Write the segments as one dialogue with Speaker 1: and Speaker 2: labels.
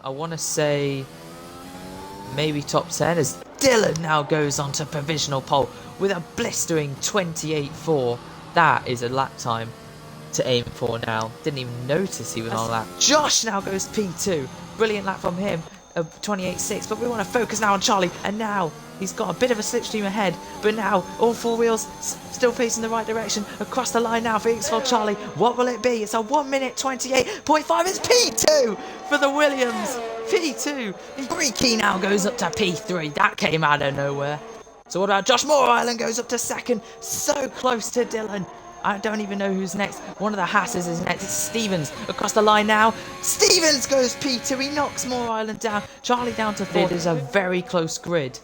Speaker 1: I want to say maybe top 10 as Dylan now goes on to provisional pole with a blistering 28.4. That is a lap time to aim for now. Didn't even notice he was on a lap. Josh now goes P2. Brilliant lap from him of 28.6. But we want to focus now on Charlie. And now he's got a bit of a slipstream ahead. But now all four wheels still facing the right direction. Across the line now for EXFL Charlie. What will it be? It's a 1 minute 28.5. It's P2 for the Williams. P2. Prix now goes up to P3. That came out of nowhere. So what about Josh Moore-Island goes up to second. So close to Dylan. I don't even know who's next. One of the Hasses is next. It's Stevens across the line now. Stevens goes P2. He knocks Moore-Island down. Charlie down to fourth. It is a very close grid.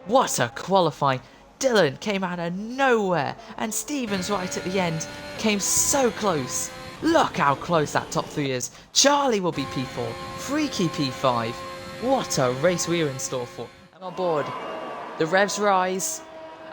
Speaker 1: What a qualifying. Dylan came out of nowhere. And Stevens right at the end came so close. Look how close that top three is. Charlie will be P4. Freaky P5. What a race we're in store for. I'm on board. The revs rise.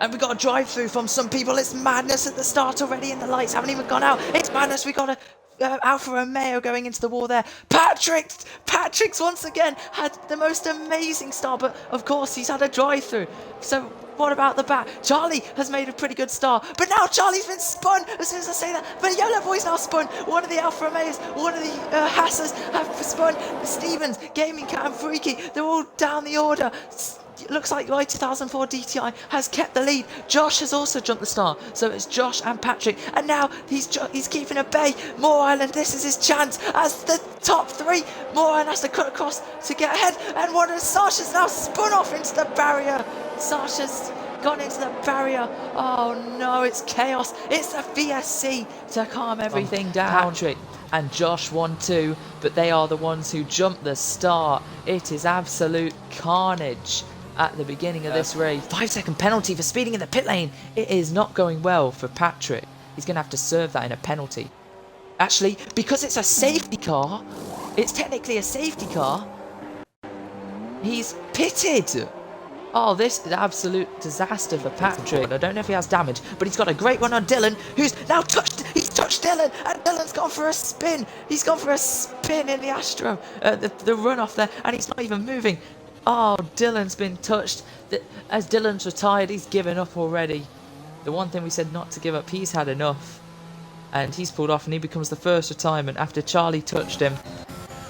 Speaker 1: And we got a drive through from some people. It's madness at the start already and the lights haven't even gone out. It's madness. We got a Alfa Romeo going into the wall there. Patrick's once again had the most amazing start, but of course he's had a drive through. So what about the back? Charlie has made a pretty good start, but now Charlie's been spun as soon as I say that. But Yellow Boy's now spun. One of the Alfa Romeos, one of the Hasses have spun. Stevens, Gaming Cat and Freaky, they're all down the order. It looks like my 2004 DTI has kept the lead. Josh has also jumped the start. So it's Josh and Patrick. And now he's keeping at bay. Moore-Island, this is his chance as the top three. Moore-Island has to cut across to get ahead. And one of Sasha's now spun off into the barrier. Sasha's gone into the barrier. Oh no, it's chaos. It's the VSC to calm everything down. Patrick and Josh 1-2, but they are the ones who jumped the start. It is absolute carnage at the beginning of this race. 5-second penalty for speeding in the pit lane. It is not going well for Patrick. He's going to have to serve that in a penalty. Actually, because it's a safety car, it's technically a safety car, he's pitted. Oh, this is an absolute disaster for Patrick. I don't know if he has damage, but he's got a great run on Dylan, who's now touched. He's touched Dylan, and Dylan's gone for a spin. He's gone for a spin in the Astro, the run off there, and he's not even moving. Oh, Dylan's been touched. As Dylan's retired, he's given up already. The one thing we said not to give up, he's had enough. And he's pulled off, and he becomes the first retirement after Charlie touched him.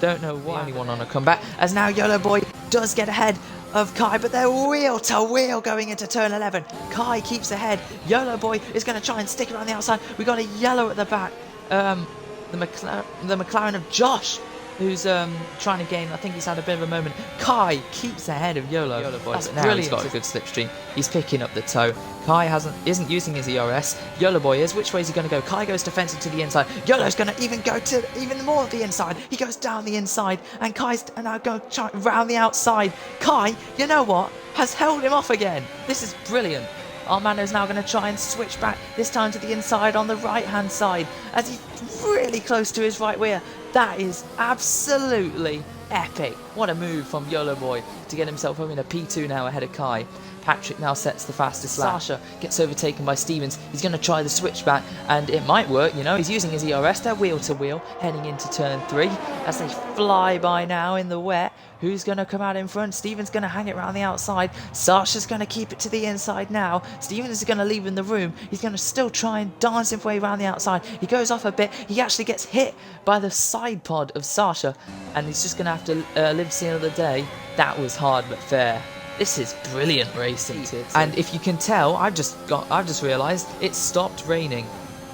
Speaker 1: Don't know why. The only one on a comeback. As now Yellow Boy does get ahead of Kai, but they're wheel to wheel going into turn 11. Kai keeps ahead. Yellow Boy is going to try and stick around the outside. We got a yellow at the back. The McLaren of Josh, who's trying to gain. I think he's had a bit of a moment. Kai keeps ahead of Yolo. That's brilliant. He's got a good slipstream. He's picking up the toe. Kai isn't using his ERS. Yolo Boy is. Which way is he going to go? Kai goes defensive to the inside. Yolo's going to even go to even more of the inside. He goes down the inside, and Kai's now going to try round the outside. Kai, you know what? Has held him off again. This is brilliant. Armando's now going to try and switch back, this time to the inside on the right-hand side, as he's really close to his right rear. That is absolutely epic. What a move from Yolo Boy to get himself home in a P2 now ahead of Kai. Patrick now sets the fastest lap. Sasha gets overtaken by Stevens. He's going to try the switchback, and it might work. You know, he's using his ERS. They're wheel to wheel, heading into turn 3 as they fly by now in the wet. Who's going to come out in front? Stevens going to hang it around the outside. Sasha's going to keep it to the inside now. Stevens is going to leave in the room. He's going to still try and dance his way around the outside. He goes off a bit. He actually gets hit by the side pod of Sasha, and he's just going to have to live to see another day. That was hard but fair. This is brilliant racing. And if you can tell, I've just realised it stopped raining.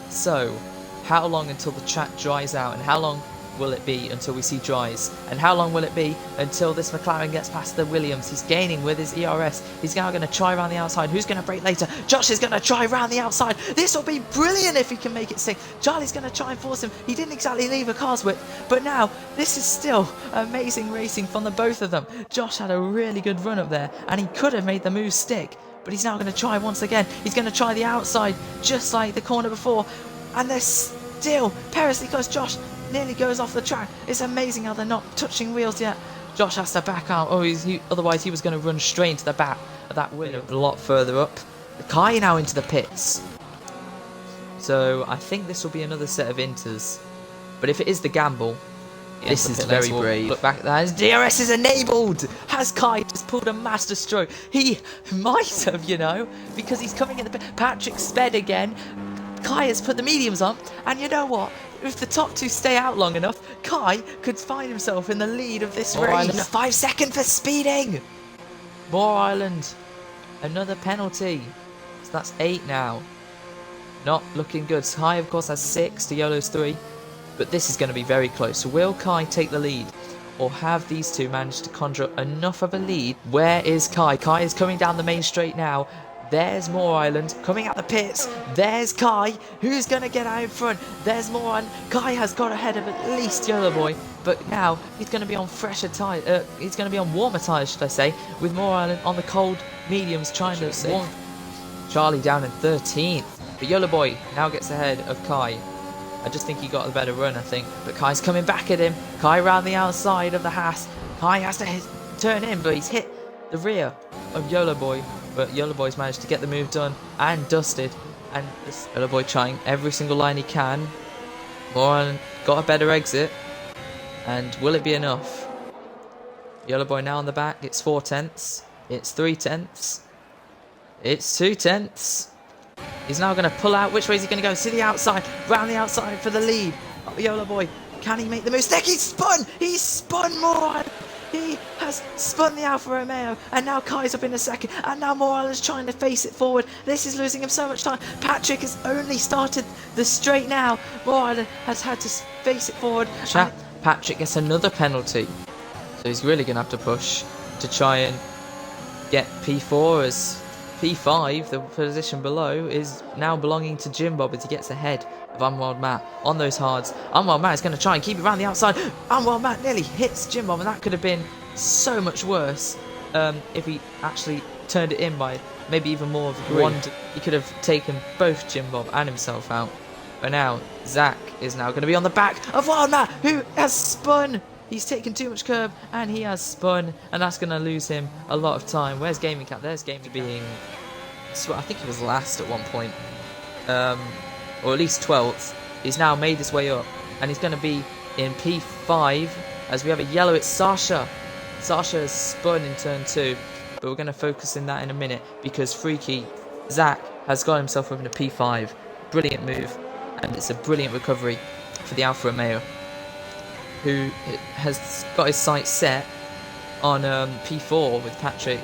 Speaker 1: So, how long until the track dries out, and how long will it be until we see dries? And how long will it be until this McLaren gets past the Williams? He's gaining with his ERS. He's now going to try around the outside. Who's going to brake later? Josh is going to try around the outside. This will be brilliant if he can make it sing. Charlie's going to try and force him. He didn't exactly leave a car's width, but now this is still amazing racing from the both of them. Josh had a really good run up there, and he could have made the move stick, but he's now going to try once again. He's going to try the outside, just like the corner before, and they're still perilously close. Josh nearly goes off the track. It's amazing how they're not touching wheels yet. Josh has to back out. Oh, otherwise he was going to run straight into the back of that wheel a lot further up. Kai now into the pits. So I think this will be another set of inters. But if it is the gamble, This is very brave. Look back at that. His DRS is enabled. Has Kai just pulled a master stroke? He might have, you know, because he's coming in the... Patrick sped again. Kai has put the mediums on. And you know what? If the top two stay out long enough, Kai could find himself in the lead of this race. 5 seconds for speeding. Moore Island. Another penalty. So that's 8 now. Not looking good. Kai, of course, has 6 to YOLO's 3. But this is going to be very close. So will Kai take the lead? Or have these two managed to conjure up enough of a lead? Where is Kai? Kai is coming down the main straight now. There's Moore Island coming out the pits. There's Kai. Who's going to get out in front? There's Moore Island. Kai has got ahead of at least YOLO Boy. But now he's going to be on fresher tyres. He's going to be on warmer tyres, should I say. With Moore Island on the cold mediums trying to warm. Charlie down in 13th. But YOLO Boy now gets ahead of Kai. I just think he got a better run, I think. But Kai's coming back at him. Kai round the outside of the Haas. Kai has to turn in, but he's hit the rear of YOLO Boy. But YOLO Boy's managed to get the move done and dusted. And this YOLO Boy trying every single line he can. Moore got a better exit. And will it be enough? YOLO Boy now on the back. It's 4 tenths. It's 3 tenths. It's 2 tenths. He's now going to pull out. Which way is he going to go? To the outside. Round the outside for the lead. Oh, YOLO Boy. Can he make the move? Stick. He's spun. He's spun more. He has spun the Alfa Romeo. And now Kai's up in a second. And now Moore Island's trying to face it forward. This is losing him so much time. Patrick has only started the straight now. Moore Island has had to face it forward. Patrick gets another penalty. So he's really going to have to push to try and get P4 as... P5, the position below, is now belonging to Jim Bob as he gets ahead of Unwild Matt on those hards. Unwild Matt is going to try and keep it around the outside. Unwild Matt nearly hits Jim Bob, and that could have been so much worse if he actually turned it in by maybe even more of one. He could have taken both Jim Bob and himself out. But now, Zach is now going to be on the back of Wild Matt, who has spun. He's taken too much curb and he has spun, and that's going to lose him a lot of time. Where's Gaming Cat? There's Gaming being... I think he was last at one point. Or at least 12th. He's now made his way up. And he's going to be in P5 as we have a yellow. It's Sasha. Sasha has spun in turn 2. But we're going to focus on that in a minute because Freaky Zach has got himself up in a P5. Brilliant move. And it's a brilliant recovery for the Alfa Romeo, who has got his sights set on P4 with Patrick.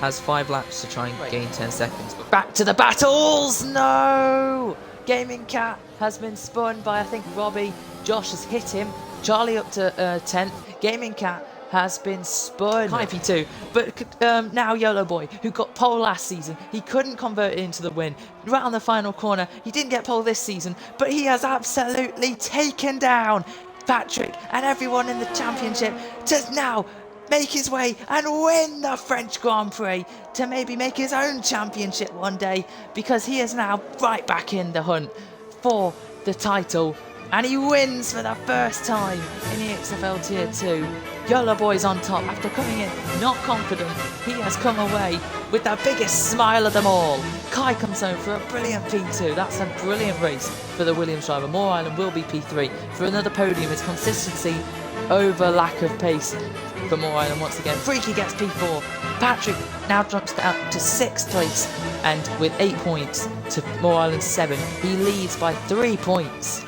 Speaker 1: Has 5 laps to try and gain 10 seconds. But back to the battles! No! Gaming Cat has been spun by, I think, Robbie. Josh has hit him. Charlie up to 10th. Gaming Cat has been spun. High P2. But now YOLO Boy, who got pole last season, he couldn't convert it into the win. Right on the final corner, he didn't get pole this season, but he has absolutely taken down Patrick and everyone in the championship to now make his way and win the French Grand Prix, to maybe make his own championship one day, because he is now right back in the hunt for the title, and he wins for the first time in the EXFL Tier 2. YOLO Boy's on top after coming in not confident. He has come away with the biggest smile of them all. Kai comes home for a brilliant P2. That's a brilliant race for the Williams driver. Moore Island will be P3 for another podium. It's consistency over lack of pace for Moore Island once again. Freaky gets P4. Patrick now jumps out to 6th place, and with 8 points to Moore Island 7, he leads by 3 points.